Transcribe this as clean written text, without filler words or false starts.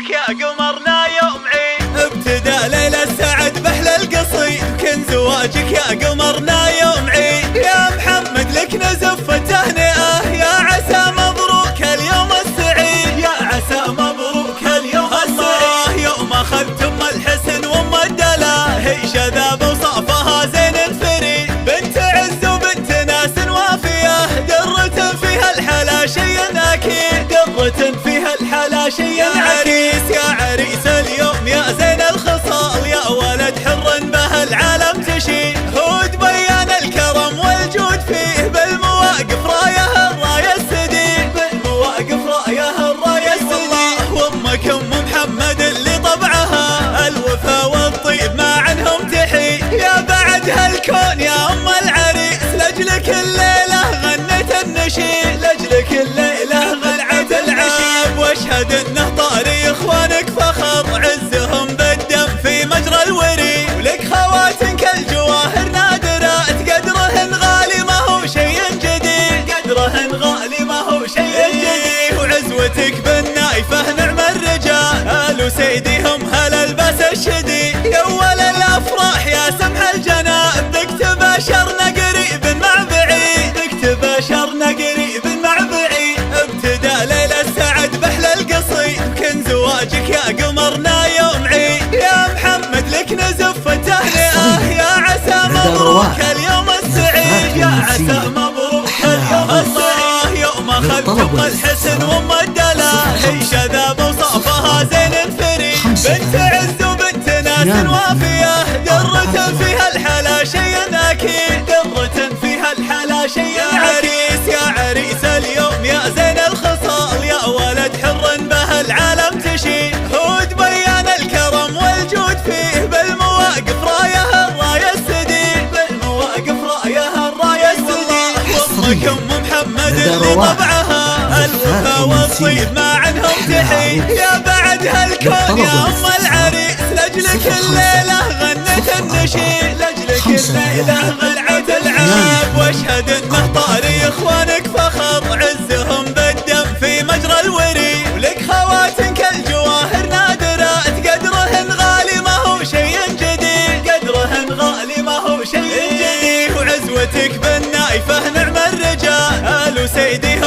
زواجك يا قمرنا يوم عيد. ابتدى ليلة السعد بأحلى القصيد، كن زواجك يا قمرنا يوم عيد. يا محمد لك نزف التهنئة، يا عسى مبروك اليوم السعيد. يا عسى مبروك اليوم السعيد. يوم أخذتم الحسن وام الدلال، هي شذاب وصافها زين الفريد. بنت عز وبنت ناس وافية، درة فيها الحلا شي أكيد. درة فيها الحلا شي عريس. يا عريس اليوم يا زين الخصال، يا ولد حر به العالم تشيد. هود بيان الكرم والجود فيه، بالمواقف رايه الرايه السديد. بالمواقف رايه الرايه السديد. وامك ام محمد اللي طبعها الوفا والطيب ما عنهم تحيد. يا بعد هالكون يا ام العريس، لاجلك الليله غنت النشيد. لاجلك الليله غنت العشيب. واشهد انه طاري اخوانك فخر، عزهم بالدم في مجرى الوري. ولك خواتن كالجواهر نادرات، قدرهن غالي ما هو شيء جديد. قدرهن غالي ما هو شيء جديد. وعزوتك بالنايفه نعم الرجال، آل سيدهم هلا الباس الشديد. يا اول الافراح يا سمح الجناب، بك تباشرنا قريب مع بعيد. بك تباشرنا قريب مع بعيد. ابتدى ليلة السعد بأحلى القصيد، كن زواجك يا قمرنا يوم عيد. يا محمد لك نزف التهنئة، يا عسى مبروك اليوم السعيد. يا عسى مبروك اليوم السعيد. يوم أخذتم الحسن وام الدلال، هي شذاب وصافها زين الفريد. بنت عز وبنت ناس وافية، درة فيها الحلا شي أكيد. درة فيها الحلا شي عريس. يا عريس اليوم يا زين الخصال، يا ولد حر به العالم تشيد. هود بيان الكرم والجود فيه، بالمواقف رايه الرايه السديد. بالمواقف رايه الرايه السديد. وامك ام محمد اللي طبعها الوفا والطيب ما عنهم تحيد. يا بعد هالكون يا ام العريس، لاجلك الليله غنت النشيد. لاجلك الليله غنت العاب. واشهد انه طاري اخوانك فخر، عزهم بالدم في مجرى الوري. ولك خواتن كالجواهر نادرات، قدرهن غالي ما هو شيء جديد. قدرهن غالي ما هو شيء جديد. وعزوتك بالنايفه نعم الرجال، آل سيدهم